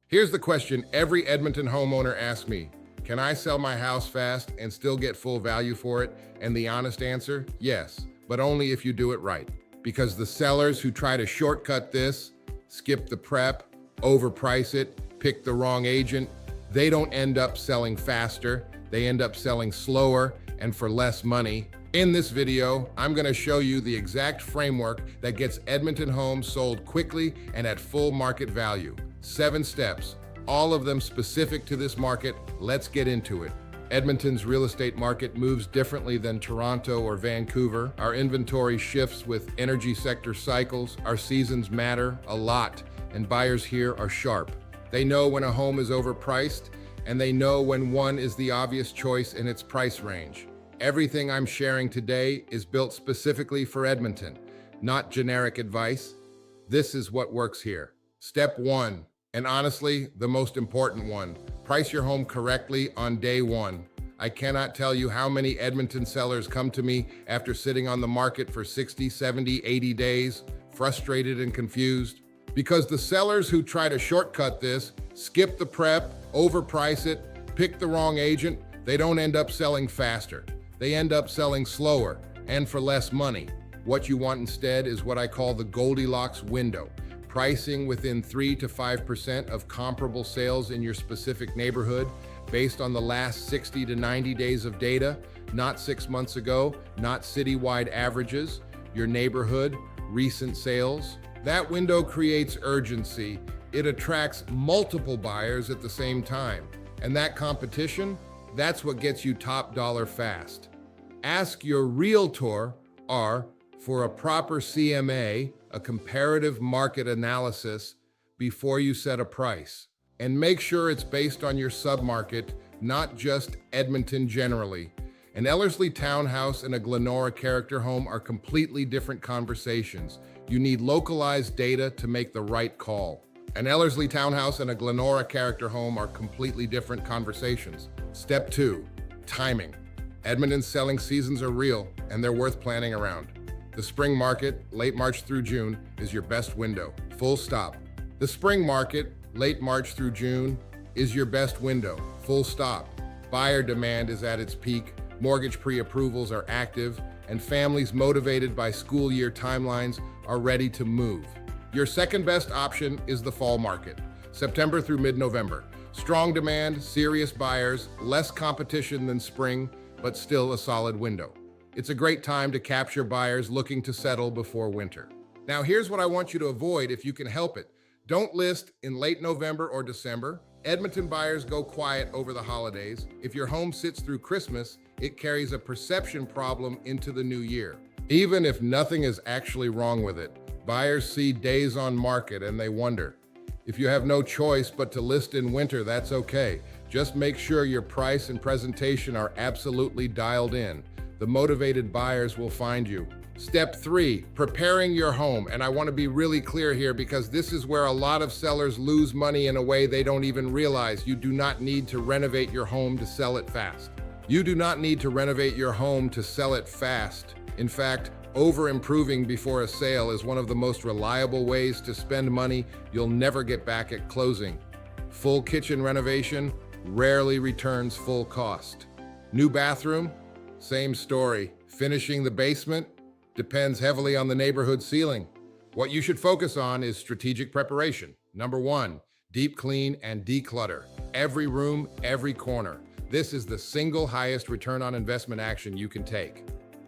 Here's the question every Edmonton homeowner asks me. Can I sell my house fast and still get full value for it? And the honest answer, yes, but only if you do it right. Because the sellers who try to shortcut this, skip the prep, overprice it, pick the wrong agent, they don't end up selling faster, they end up selling slower and for less money. In this video, I'm going to show you the exact framework that gets Edmonton homes sold quickly and at full market value. 7 steps, all of them specific to this market. Let's get into it. Edmonton's real estate market moves differently than Toronto or Vancouver. Our inventory shifts with energy sector cycles. Our seasons matter a lot, and buyers here are sharp. They know when a home is overpriced, and they know when one is the obvious choice in its price range. Everything I'm sharing today is built specifically for Edmonton, not generic advice. This is what works here. Step 1, and honestly, the most important one, price your home correctly on day 1. I cannot tell you how many Edmonton sellers come to me after sitting on the market for 60, 70, 80 days, frustrated and confused. Because the sellers who try to shortcut this, skip the prep, overprice it, pick the wrong agent, they don't end up selling faster. They end up selling slower and for less money. What you want instead is what I call the Goldilocks window. Pricing within 3 to 5% of comparable sales in your specific neighborhood based on the last 60 to 90 days of data, not 6 months ago, not citywide averages, your neighborhood, recent sales. That window creates urgency. It attracts multiple buyers at the same time. And that competition, that's what gets you top dollar fast. Ask your realtor for a proper CMA, a comparative market analysis, before you set a price. And make sure it's based on your submarket, not just Edmonton generally. An Ellerslie townhouse and a Glenora character home are completely different conversations. You need localized data to make the right call. An Ellerslie townhouse and a Glenora character home are completely different conversations. Step 2, timing. Edmonton's selling seasons are real, and they're worth planning around. The spring market, late March through June, is your best window. Full stop. The spring market, late March through June, is your best window. Full stop. Buyer demand is at its peak, mortgage pre-approvals are active, and families motivated by school year timelines are ready to move. Your second best option is the fall market, September through mid-November. Strong demand, serious buyers, less competition than spring, but still a solid window. It's a great time to capture buyers looking to settle before winter. Now here's what I want you to avoid if you can help it. Don't list in late November or December. Edmonton buyers go quiet over the holidays. If your home sits through Christmas, it carries a perception problem into the new year. Even if nothing is actually wrong with it, buyers see days on market and they wonder. If you have no choice but to list in winter, that's okay. Just make sure your price and presentation are absolutely dialed in. The motivated buyers will find you. Step 3, preparing your home. And I want to be really clear here because this is where a lot of sellers lose money in a way they don't even realize. You do not need to renovate your home to sell it fast. You do not need to renovate your home to sell it fast. In fact, over-improving before a sale is one of the most reliable ways to spend money you'll never get back at closing. Full kitchen renovation rarely returns full cost. New bathroom? Same story. Finishing the basement depends heavily on the neighborhood ceiling. What you should focus on is strategic preparation. Number 1, deep clean and declutter. Every room, every corner. This is the single highest return on investment action you can take.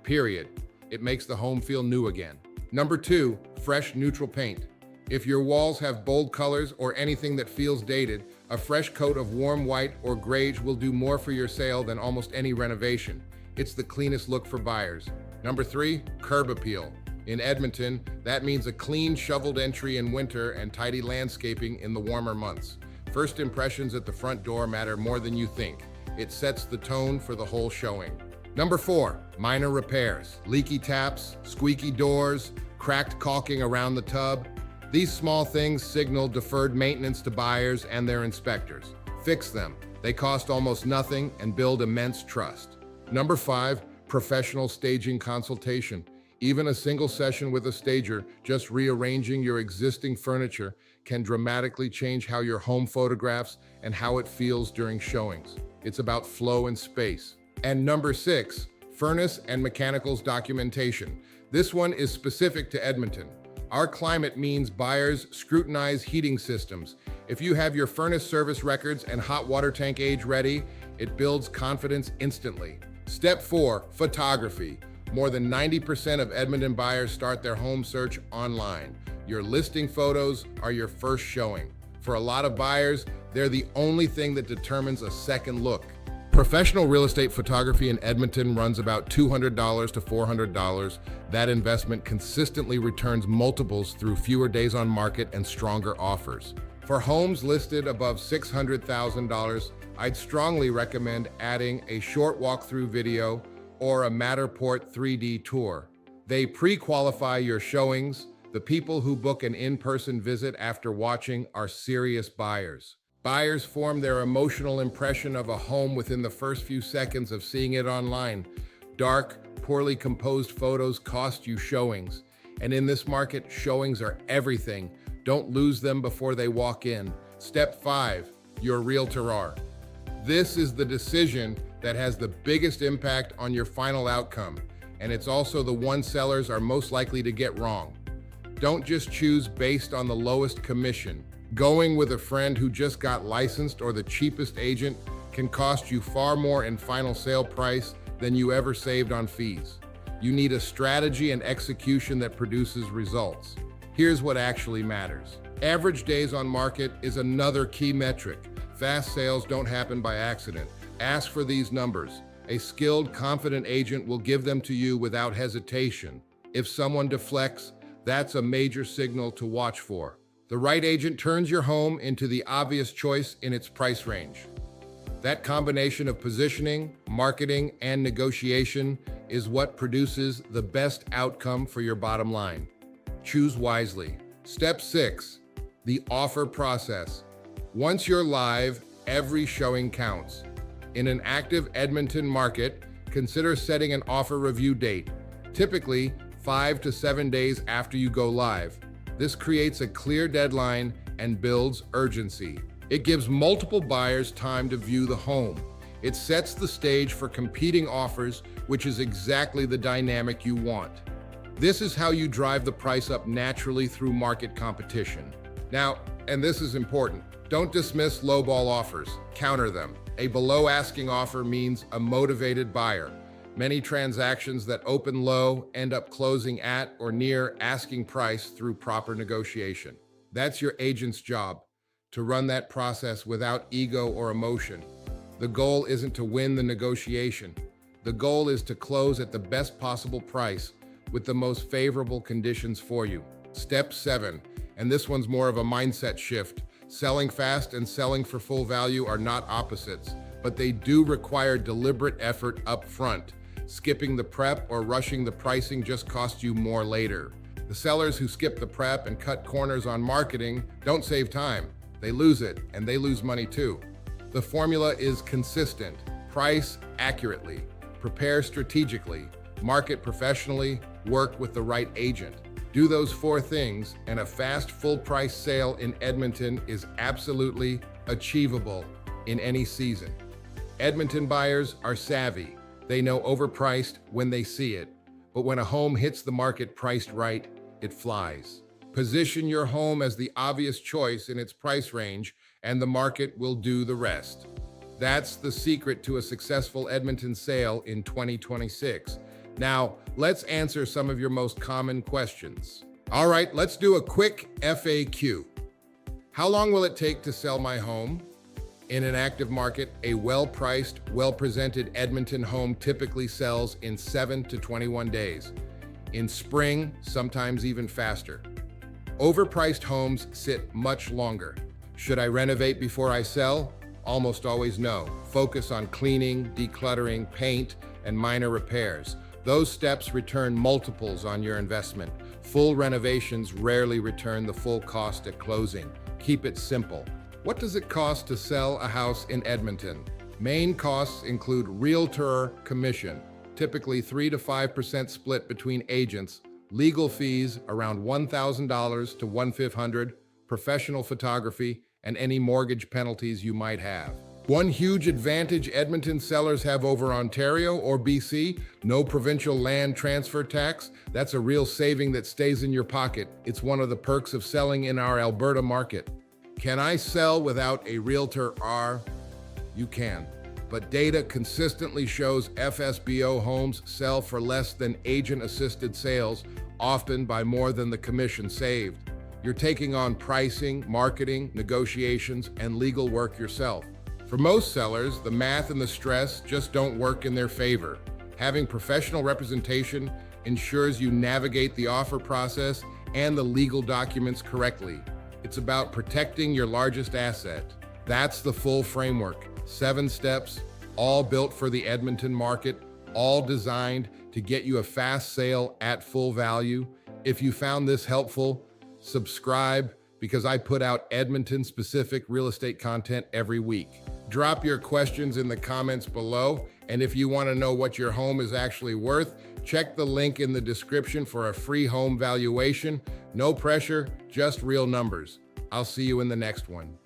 Period. It makes the home feel new again. Number 2, fresh neutral paint. If your walls have bold colors or anything that feels dated, a fresh coat of warm white or greige will do more for your sale than almost any renovation. It's the cleanest look for buyers. Number 3, curb appeal. In Edmonton, that means a clean, shoveled entry in winter and tidy landscaping in the warmer months. First impressions at the front door matter more than you think. It sets the tone for the whole showing. Number 4, minor repairs. Leaky taps, squeaky doors, cracked caulking around the tub. These small things signal deferred maintenance to buyers and their inspectors. Fix them. They cost almost nothing and build immense trust. Number 5, professional staging consultation. Even a single session with a stager, just rearranging your existing furniture, can dramatically change how your home photographs and how it feels during showings. It's about flow and space. And number 6, furnace and mechanicals documentation. This one is specific to Edmonton. Our climate means buyers scrutinize heating systems. If you have your furnace service records and hot water tank age ready, it builds confidence instantly. Step 4, photography. More than 90% of Edmonton buyers start their home search online. Your listing photos are your first showing. For a lot of buyers, they're the only thing that determines a second look. Professional real estate photography in Edmonton runs about $200 to $400. That investment consistently returns multiples through fewer days on market and stronger offers. For homes listed above $600,000, I'd strongly recommend adding a short walkthrough video or a Matterport 3D tour. They pre-qualify your showings. The people who book an in-person visit after watching are serious buyers. Buyers form their emotional impression of a home within the first few seconds of seeing it online. Dark, poorly composed photos cost you showings. And in this market, showings are everything. Don't lose them before they walk in. Step 5, your realtor. This is the decision that has the biggest impact on your final outcome, and it's also the one sellers are most likely to get wrong. Don't just choose based on the lowest commission. Going with a friend who just got licensed or the cheapest agent can cost you far more in final sale price than you ever saved on fees. You need a strategy and execution that produces results. Here's what actually matters. Average days on market is another key metric. Fast sales don't happen by accident. Ask for these numbers. A skilled, confident agent will give them to you without hesitation. If someone deflects, that's a major signal to watch for. The right agent turns your home into the obvious choice in its price range. That combination of positioning, marketing, and negotiation is what produces the best outcome for your bottom line. Choose wisely. Step 6, the offer process. Once you're live, every showing counts. In an active Edmonton market, consider setting an offer review date, typically 5 to 7 days after you go live. This creates a clear deadline and builds urgency. It gives multiple buyers time to view the home. It sets the stage for competing offers, which is exactly the dynamic you want. This is how you drive the price up naturally through market competition. Now, and this is important, don't dismiss lowball offers, counter them. A below asking offer means a motivated buyer. Many transactions that open low end up closing at or near asking price through proper negotiation. That's your agent's job, to run that process without ego or emotion. The goal isn't to win the negotiation. The goal is to close at the best possible price with the most favorable conditions for you. Step 7, and this one's more of a mindset shift. Selling fast and selling for full value are not opposites, but they do require deliberate effort up front. Skipping the prep or rushing the pricing just costs you more later. The sellers who skip the prep and cut corners on marketing don't save time. They lose it, and they lose money too. The formula is consistent. Price accurately, prepare strategically, market professionally, work with the right agent. Do those 4 things, and a fast, full-price sale in Edmonton is absolutely achievable in any season. Edmonton buyers are savvy. They know overpriced when they see it, but when a home hits the market priced right, it flies. Position your home as the obvious choice in its price range, and the market will do the rest. That's the secret to a successful Edmonton sale in 2026. Now, let's answer some of your most common questions. All right, let's do a quick FAQ. How long will it take to sell my home? In an active market, a well-priced, well-presented Edmonton home typically sells in 7 to 21 days. In spring, sometimes even faster. Overpriced homes sit much longer. Should I renovate before I sell? Almost always no. Focus on cleaning, decluttering, paint, and minor repairs. Those steps return multiples on your investment. Full renovations rarely return the full cost at closing. Keep it simple. What does it cost to sell a house in Edmonton? Main costs include realtor commission, typically 3 to 5% split between agents, legal fees around $1,000 to $1,500, professional photography, and any mortgage penalties you might have. One huge advantage Edmonton sellers have over Ontario or BC, no provincial land transfer tax. That's a real saving that stays in your pocket. It's one of the perks of selling in our Alberta market. Can I sell without a realtor? You can. But data consistently shows FSBO homes sell for less than agent-assisted sales, often by more than the commission saved. You're taking on pricing, marketing, negotiations, and legal work yourself. For most sellers, the math and the stress just don't work in their favor. Having professional representation ensures you navigate the offer process and the legal documents correctly. It's about protecting your largest asset. That's the full framework. 7 steps, all built for the Edmonton market, all designed to get you a fast sale at full value. If you found this helpful, subscribe because I put out Edmonton-specific real estate content every week. Drop your questions in the comments below, and if you want to know what your home is actually worth, check the link in the description for a free home valuation. No pressure, just real numbers. I'll see you in the next one.